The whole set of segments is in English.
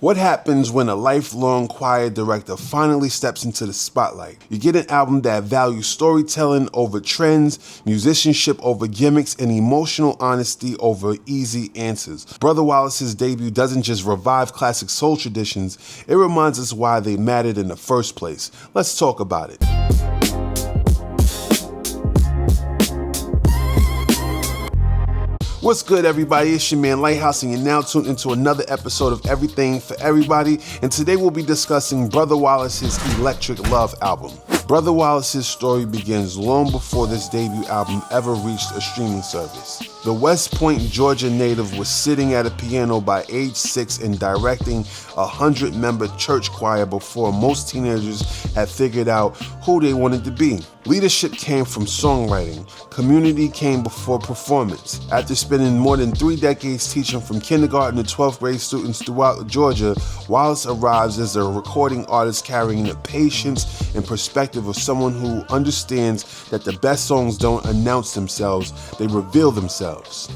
What happens when a lifelong choir director finally steps into the spotlight? You get an album that values storytelling over trends, musicianship over gimmicks, and emotional honesty over easy answers. Brother Wallace's debut doesn't just revive classic soul traditions, it reminds us why they mattered in the first place. Let's talk about it. What's good, everybody? It's your man Lighthouse, and you're now tuned into another episode of Everything for Everybody, and today we'll be discussing Brother Wallace's Electric Love album. Brother Wallace's story begins long before this debut album ever reached a streaming service. The West Point, Georgia native was sitting at a piano by age 6 and directing a 100-member church choir before most teenagers had figured out who they wanted to be. Leadership came from songwriting. Community came before performance. After spending more than 3 decades teaching from kindergarten to 12th grade students throughout Georgia, Wallace arrives as a recording artist carrying the patience and perspective of someone who understands that the best songs don't announce themselves, they reveal themselves.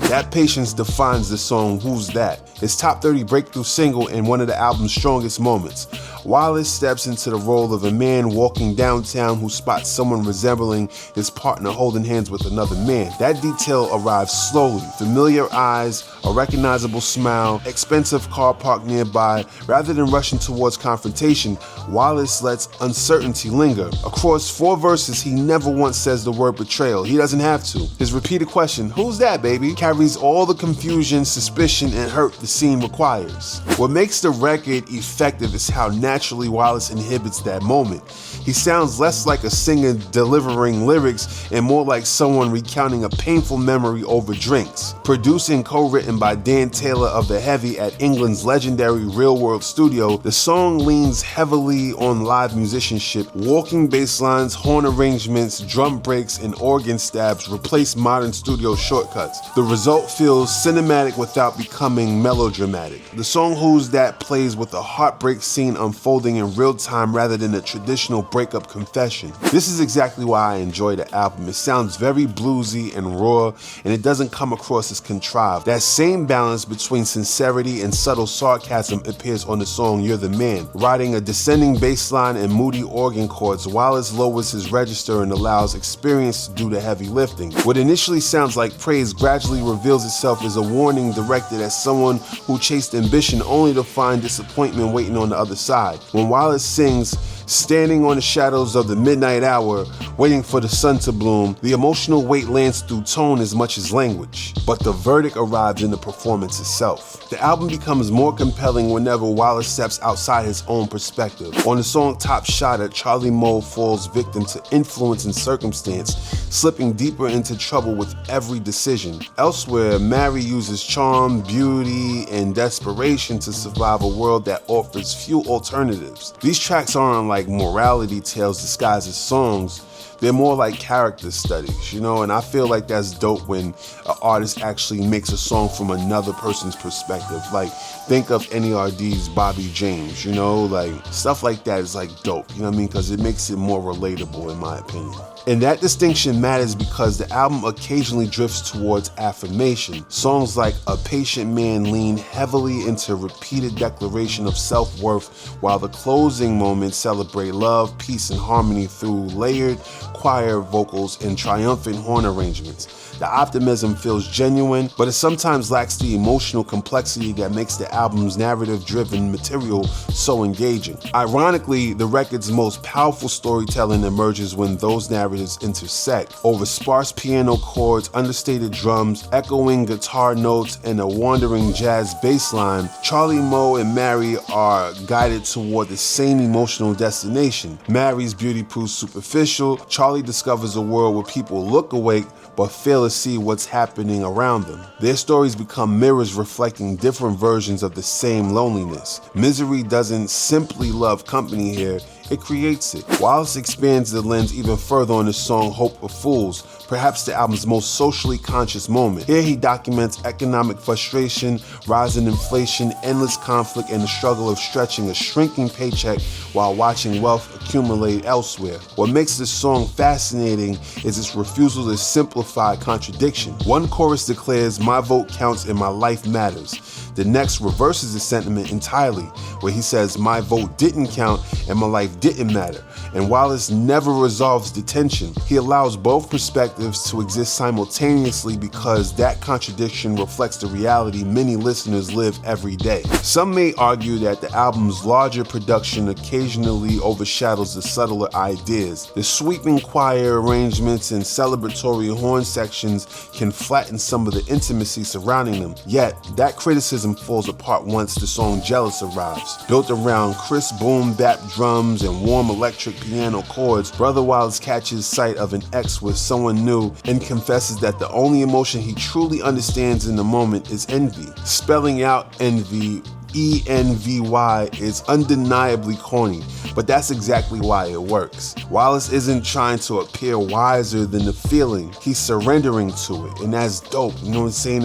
That patience defines the song Who's That? His top 30 breakthrough single and one of the album's strongest moments. Wallace steps into the role of a man walking downtown who spots someone resembling his partner holding hands with another man. That detail arrives slowly. Familiar eyes, a recognizable smile, expensive car parked nearby. Rather than rushing towards confrontation, Wallace lets uncertainty linger. Across 4 verses, he never once says the word betrayal. He doesn't have to. His repeated question, "Who's that, baby?" carries all the confusion, suspicion, and hurt the scene requires. What makes the record effective is how naturally Wallace inhibits that moment. He sounds less like a singer delivering lyrics and more like someone recounting a painful memory over drinks. Produced and co-written by Dan Taylor of The Heavy at England's legendary Real World studio, the song leans heavily on live musicianship. Walking bass lines, horn arrangements, drum breaks, and organ stabs replace modern studio shortcuts. The result feels cinematic without becoming melodramatic. The song Who's That plays with a heartbreak scene unfolding in real time rather than a traditional breakup confession. This is exactly why I enjoy the album. It sounds very bluesy and raw, and it doesn't come across as contrived. That same balance between sincerity and subtle sarcasm appears on the song You're the Man. Riding a descending bass line and moody organ chords, Wallace lowers his register and allows experience to do the heavy lifting. What initially sounds like praise gradually reveals itself as a warning directed at someone who chased ambition only to find disappointment waiting on the other side. When Wallace sings, "Standing on the shadows of the midnight hour, waiting for the sun to bloom," the emotional weight lands through tone as much as language. But the verdict arrives in the performance itself. The album becomes more compelling whenever Wallace steps outside his own perspective. On the song Top Shotter, Charlie Moe falls victim to influence and circumstance, slipping deeper into trouble with every decision. Elsewhere, Mary uses charm, beauty, and desperation to survive a world that offers few alternatives. These tracks aren't like morality tales disguised as songs. They're more like character studies, and I feel like that's dope when an artist actually makes a song from another person's perspective. Like, think of NERD's Bobby James, like stuff like that is like dope, because it makes it more relatable in my opinion. And that distinction matters because the album occasionally drifts towards affirmation. Songs like A Patient Man lean heavily into repeated declaration of self-worth, while the closing moments celebrate love, peace, and harmony through layered choir vocals and triumphant horn arrangements. The optimism feels genuine, but it sometimes lacks the emotional complexity that makes the album's narrative-driven material so engaging. Ironically, the record's most powerful storytelling emerges when those narratives intersect. Over sparse piano chords, understated drums, echoing guitar notes, and a wandering jazz bass line, Charlie Moe and Mary are guided toward the same emotional destination. Mary's beauty proves superficial. Charlie discovers a world where people look awake but fail to see what's happening around them. Their stories become mirrors reflecting different versions of the same loneliness. Misery doesn't simply love company here, it creates it. Wallace expands the lens even further on the song Hope of Fools, perhaps the album's most socially conscious moment. Here he documents economic frustration, rising inflation, endless conflict, and the struggle of stretching a shrinking paycheck while watching wealth accumulate elsewhere. What makes this song fascinating is its refusal to simplify contradiction. One chorus declares, "My vote counts and my life matters." The next reverses the sentiment entirely, where he says, "My vote didn't count and my life didn't matter." And Wallace never resolves the tension. He allows both perspectives to exist simultaneously because that contradiction reflects the reality many listeners live every day. Some may argue that the album's larger production occasionally overshadows the subtler ideas. The sweeping choir arrangements and celebratory horn sections can flatten some of the intimacy surrounding them. Yet, that criticism falls apart once the song Jealous arrives. Built around crisp boom bap drums and warm electric piano chords, Brother Wallace catches sight of an ex with someone new and confesses that the only emotion he truly understands in the moment is envy. Spelling out envy, E-N-V-Y, is undeniably corny, but that's exactly why it works. Wallace isn't trying to appear wiser than the feeling, he's surrendering to it, and that's dope, you know what I'm saying?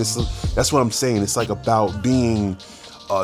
That's what I'm saying, it's like about being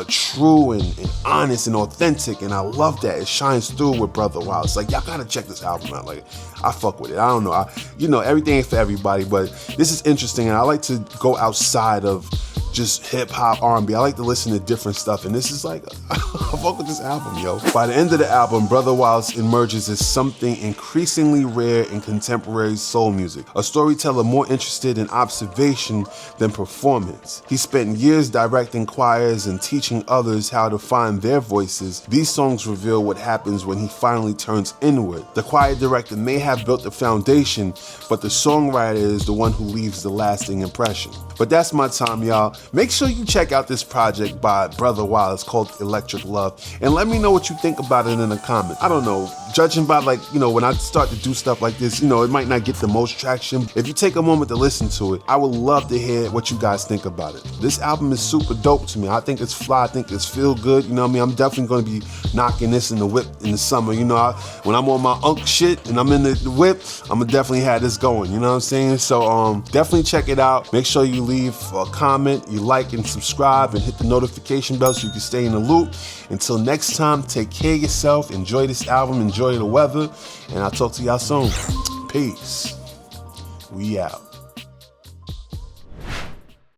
true and honest and authentic, and I love that. It shines through with Brother Wallace. Like, y'all gotta check this album out. Like, I fuck with it. I don't know, everything ain't for everybody, but this is interesting, and I like to go outside of just hip hop, R&B. I like to listen to different stuff, and this is like, I fuck with this album, yo. By the end of the album, Brother Wallace emerges as something increasingly rare in contemporary soul music, a storyteller more interested in observation than performance. He spent years directing choirs and teaching others how to find their voices. These songs reveal what happens when he finally turns inward. The choir director may have built the foundation, but the songwriter is the one who leaves the lasting impression. But that's my time, y'all. Make sure you check out this project by Brother Wallace called Electric Love, and let me know what you think about it in the comments. I don't know, judging by when I start to do stuff like this, it might not get the most traction. If you take a moment to listen to it, I would love to hear what you guys think about it. This album is super dope to me. I think it's fly, I think it's feel good, I'm definitely gonna be knocking this in the whip in the summer, when I'm on my unk shit and I'm in the whip, I'm gonna definitely have this going, you know what I'm saying? So definitely check it out. Make sure you leave a comment, you like and subscribe, and hit the notification bell so you can stay in the loop. Until next time, take care of yourself, enjoy this album, enjoy the weather, and I'll talk to y'all soon. Peace. We out.